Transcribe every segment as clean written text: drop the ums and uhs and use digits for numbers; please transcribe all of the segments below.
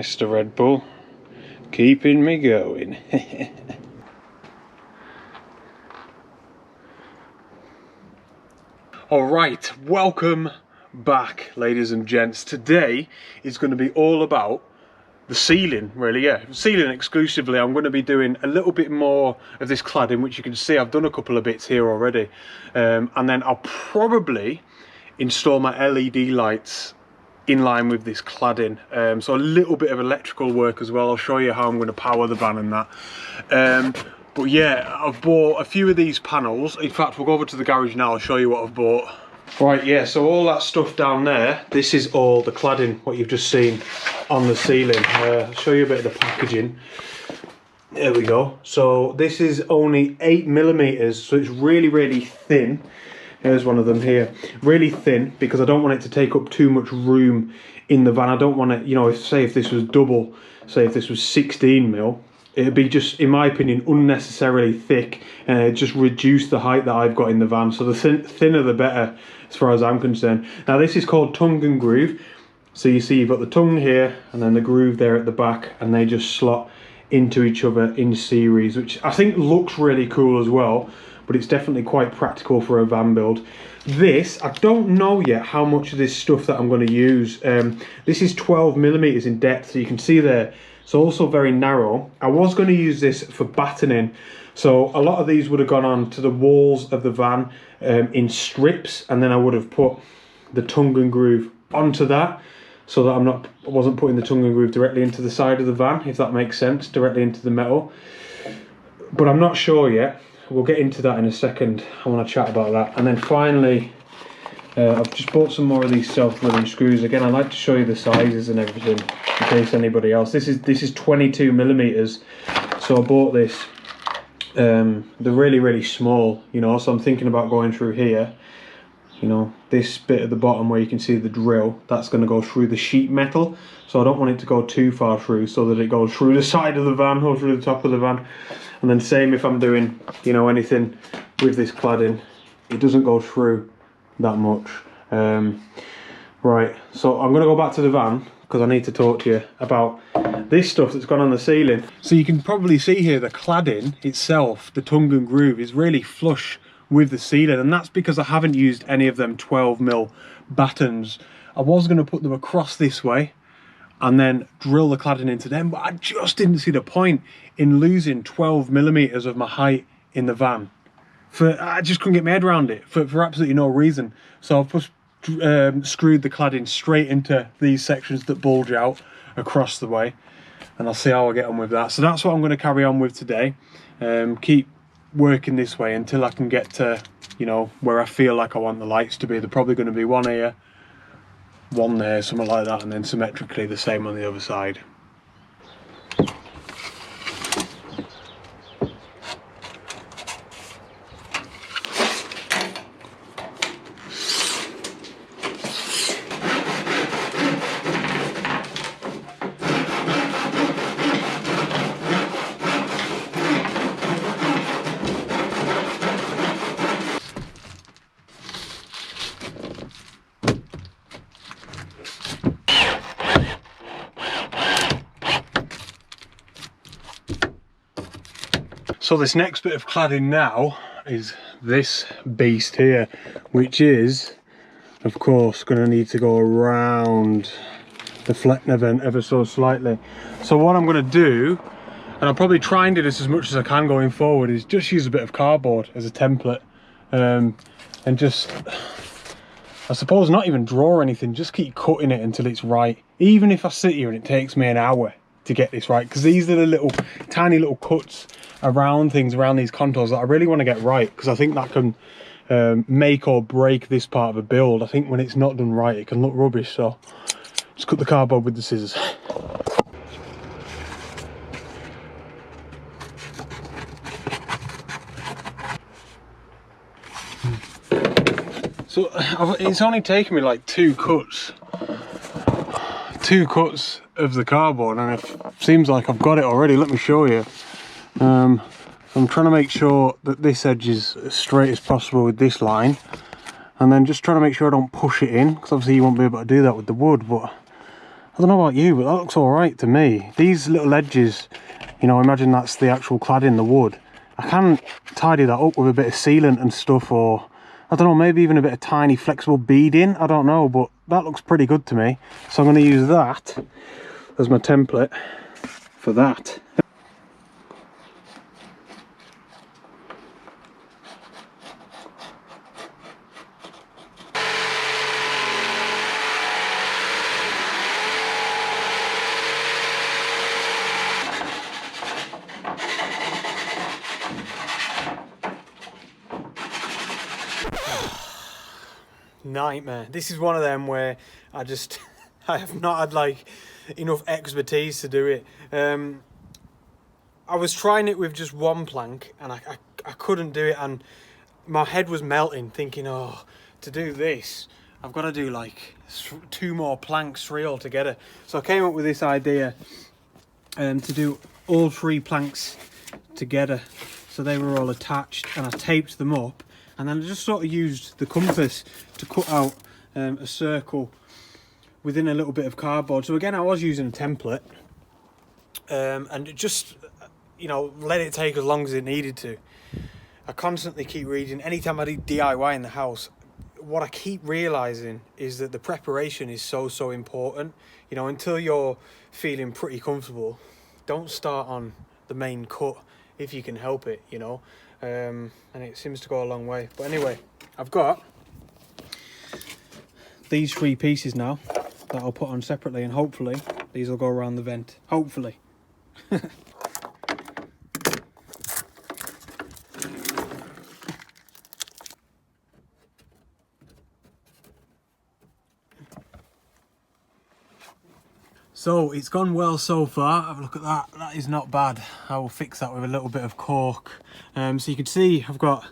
Mr. Red Bull, keeping me going. Alright, welcome back, ladies and gents. Today is going to be all about the ceiling, really, yeah. Ceiling exclusively. I'm going to be doing a little bit more of this cladding, which you can see I've done a couple of bits here already. And then I'll probably install my LED lights in line with this cladding. So a little bit of electrical work as well. I'll show you how I'm going to power the van and that. But yeah, I've bought a few of these panels. In fact, we'll go over to the garage now. I'll show you what I've bought. Right, yeah, so all that stuff down there, this is all the cladding, what you've just seen on the ceiling. I'll show you a bit of the packaging. There we go. So this is only 8mm, so it's really, really thin. Here's one of them here. Really thin, because I don't want it to take up too much room in the van. I don't want it, you know, if this was double, say if this was 16mm, it'd be just, in my opinion, unnecessarily thick, and it'd just reduce the height that I've got in the van. So the thinner the better, as far as I'm concerned. Now this is called tongue and groove. So you see you've got the tongue here and then the groove there at the back, and they just slot into each other in series, which I think looks really cool as well, but it's definitely quite practical for a van build. This, I don't know yet how much of this stuff that I'm going to use. This is 12mm in depth, so you can see there, it's also very narrow. I was going to use this for battening, so a lot of these would have gone on to the walls of the van in strips, and then I would have put the tongue and groove onto that, so that I wasn't putting the tongue and groove directly into the side of the van, if that makes sense, directly into the metal. But I'm not sure yet. We'll get into that in a second. I want to chat about that. And then finally, I've just bought some more of these self-drilling screws. Again, I like to show you the sizes and everything in case anybody else. This is 22mm, so I bought this. They're really, really small, you know, so I'm thinking about going through here. You know, this bit at the bottom where you can see the drill, that's going to go through the sheet metal, so I don't want it to go too far through, so that it goes through the side of the van or through the top of the van. And then same if I'm doing, you know, anything with this cladding, it doesn't go through that much. Right, so I'm going to go back to the van because I need to talk to you about this stuff that's gone on the ceiling. So you can probably see here the cladding itself, the tongue and groove, is really flush with the ceiling, and that's because I haven't used any of them 12mm battens. I was going to put them across this way and then drill the cladding into them, but I just didn't see the point in losing 12mm of my height in the van. I just couldn't get my head around it for absolutely no reason. So I've just screwed the cladding straight into these sections that bulge out across the way, and I'll see how I get on with that. So that's what I'm going to carry on with today. Keep working this way until I can get to, you know, where I feel like I want the lights to be. They're probably going to be one here, one there, something like that, and then symmetrically the same on the other side. So this next bit of cladding now is this beast here, which is, of course, going to need to go around the Fleckner vent ever so slightly. So what I'm going to do, and I'll probably try and do this as much as I can going forward, is just use a bit of cardboard as a template, and just, I suppose, not even draw anything, just keep cutting it until it's right. Even if I sit here and it takes me an hour to get this right, because these are the little tiny little cuts around things, around these contours, that I really want to get right, because I think that can make or break this part of a build. I think when it's not done right, it can look rubbish. So just cut the cardboard with the scissors. So it's only taken me like two cuts of the cardboard, and it seems like I've got it already. Let me show you. I'm trying to make sure that this edge is as straight as possible with this line, and then just trying to make sure I don't push it in, because obviously you won't be able to do that with the wood, but I don't know about you, but that looks all right to me. These little edges, you know, imagine that's the actual cladding, the wood. I can tidy that up with a bit of sealant and stuff, or I don't know, maybe even a bit of tiny flexible beading. I don't know, but that looks pretty good to me. So I'm going to use that as my template for that. Nightmare. This is one of them where I have not had like enough expertise to do it. I was trying it with just one plank and I couldn't do it, and my head was melting thinking, oh, to do this I've got to do like 2 more planks, 3 altogether. So I came up with this idea to do all 3 planks together, so they were all attached, and I taped them up. And then I just sort of used the compass to cut out a circle within a little bit of cardboard. So again, I was using a template, and it just, you know, let it take as long as it needed to. I constantly keep reading. Anytime I do DIY in the house, what I keep realising is that the preparation is so important. You know, until you're feeling pretty comfortable, don't start on the main cut if you can help it, you know. And it seems to go a long way. But anyway, I've got these 3 pieces now that I'll put on separately, and hopefully these will go around the vent. Hopefully. So it's gone well so far. Have a look at that. That is not bad. I will fix that with a little bit of cork. So you can see I've got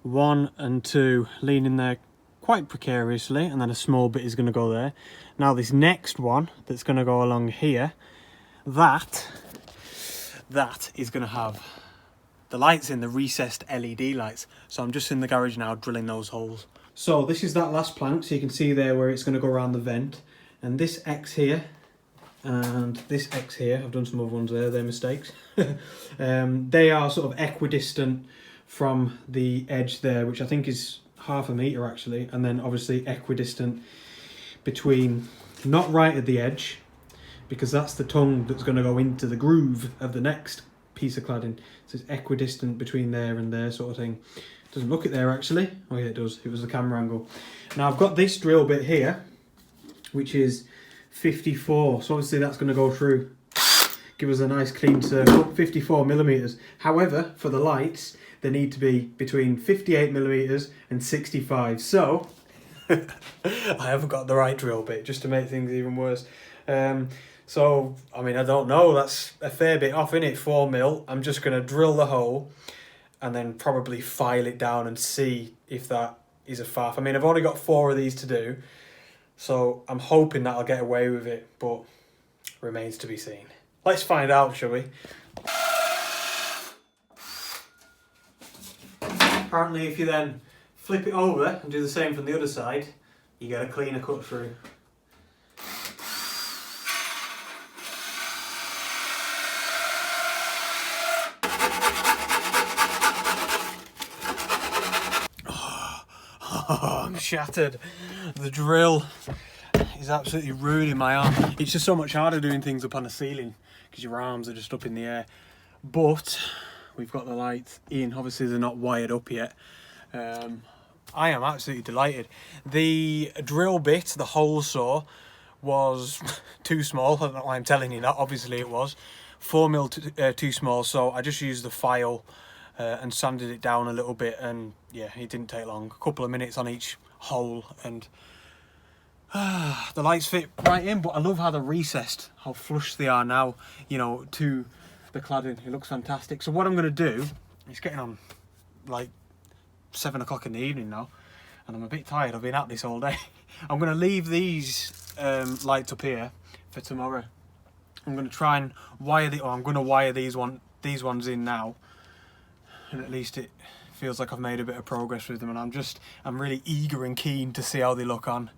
1 and 2 leaning there quite precariously, and then a small bit is going to go there. Now this next one that's going to go along here, that is going to have the lights in, the recessed LED lights. So I'm just in the garage now drilling those holes. So this is that last plank, so you can see there where it's going to go around the vent. And this X here and this X here, I've done some other ones there, they're mistakes. They are sort of equidistant from the edge there, which I think is ½ meter actually, and then obviously equidistant between, not right at the edge, because that's the tongue that's going to go into the groove of the next piece of cladding. So it's equidistant between there and there, sort of thing. Doesn't look it there actually. Oh yeah, it does. It was the camera angle. Now I've got this drill bit here, which is 54, so obviously that's going to go through, give us a nice clean circle, 54 millimeters. However, for the lights, they need to be between 58 millimeters and 65. So I haven't got the right drill bit, just to make things even worse. So I mean, I don't know, that's a fair bit off, innit? 4 mil. I'm just going to drill the hole and then probably file it down and see if that is a faff. I mean, I've only got 4 of these to do, so I'm hoping that I'll get away with it, but remains to be seen. Let's find out, shall we? Apparently if you then flip it over and do the same from the other side, you get a cleaner cut through. Oh, I'm shattered. The drill is absolutely ruining my arm. It's just so much harder doing things up on the ceiling because your arms are just up in the air. But we've got the lights in. Obviously they're not wired up yet. I am absolutely delighted. The drill bit, the hole saw, was too small. I don't know why I'm telling you that. Obviously it was 4 mil too small, so I just used the file and sanded it down a little bit, and yeah, it didn't take long. A couple of minutes on each hole, and the lights fit right in. But I love how they're recessed, how flush they are now, you know, to the cladding. It looks fantastic. So what I'm going to do, it's getting on like 7 o'clock in the evening now, and I'm a bit tired. I've been at this all day. I'm going to leave these lights up here for tomorrow. I'm going to try and wire I'm going to wire these ones in now, and at least it feels like I've made a bit of progress with them, and I'm really eager and keen to see how they look on.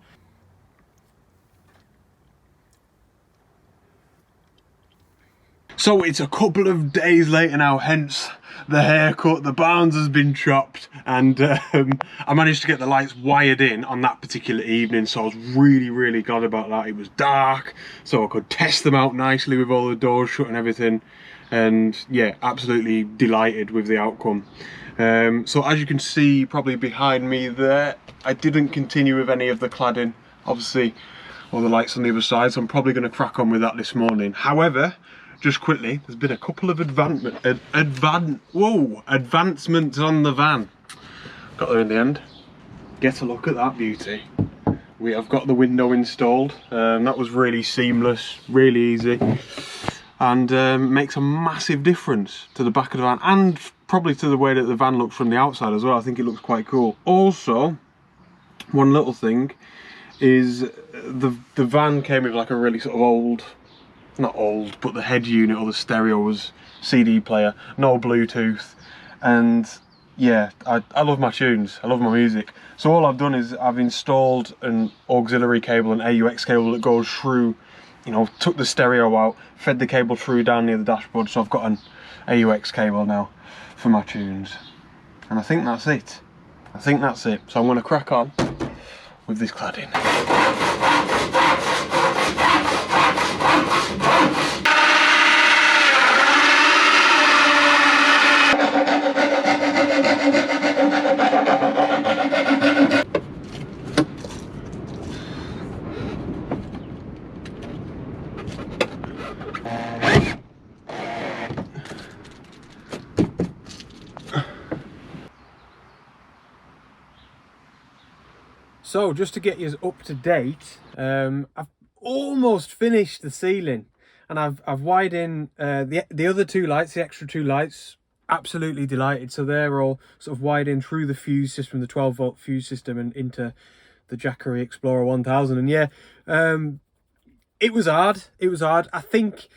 So it's a couple of days later now, hence the haircut. The barns has been chopped, and I managed to get the lights wired in on that particular evening, so I was really glad about that. It was dark, so I could test them out nicely with all the doors shut and everything, and yeah, absolutely delighted with the outcome. So as you can see probably behind me there, I didn't continue with any of the cladding, obviously all the lights on the other side, so I'm probably going to crack on with that this morning. However, just quickly, there's been a couple of advancements on the van. Got there in the end. Get a look at that beauty. We have got the window installed. That was really seamless, really easy, and makes a massive difference to the back of the van, and probably to the way that the van looks from the outside as well. I think it looks quite cool. Also, one little thing is the van came with like a really sort of old, not old, but the head unit or the stereo was CD player, no Bluetooth, and yeah, I love my tunes, I love my music. So all I've done is I've installed an auxiliary cable, an AUX cable that goes through, you know, took the stereo out, fed the cable through down near the dashboard, so I've got an AUX cable now for my tunes. And I think that's it. I think that's it. So I'm going to crack on with this cladding. So just to get you up to date, I've almost finished the ceiling, and I've wired in the other two lights, the extra two lights. Absolutely delighted. So they're all sort of wired in through the fuse system, the 12-volt fuse system, and into the Jackery Explorer 1000. And yeah, it was hard. It was hard. I think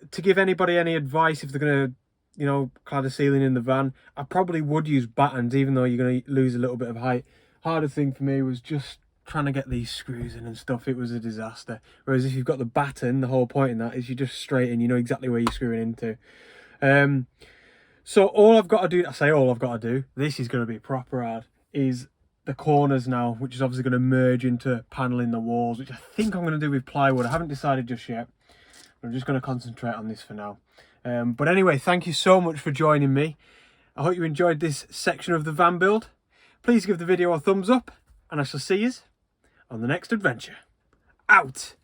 to give anybody any advice if they're gonna, you know, clad a ceiling in the van, I probably would use battens, even though you're gonna lose a little bit of height. Harder thing for me was just trying to get these screws in and stuff. It was a disaster. Whereas if you've got the batten, the whole point in that is you just straighten, you know exactly where you're screwing into. So all I've got to do, I say all I've got to do, this is going to be proper hard, is the corners now, which is obviously going to merge into paneling the walls, which I think I'm going to do with plywood. I haven't decided just yet. I'm just going to concentrate on this for now. But anyway, thank you so much for joining me. I hope you enjoyed this section of the van build. Please give the video a thumbs up, and I shall see you on the next adventure. Out!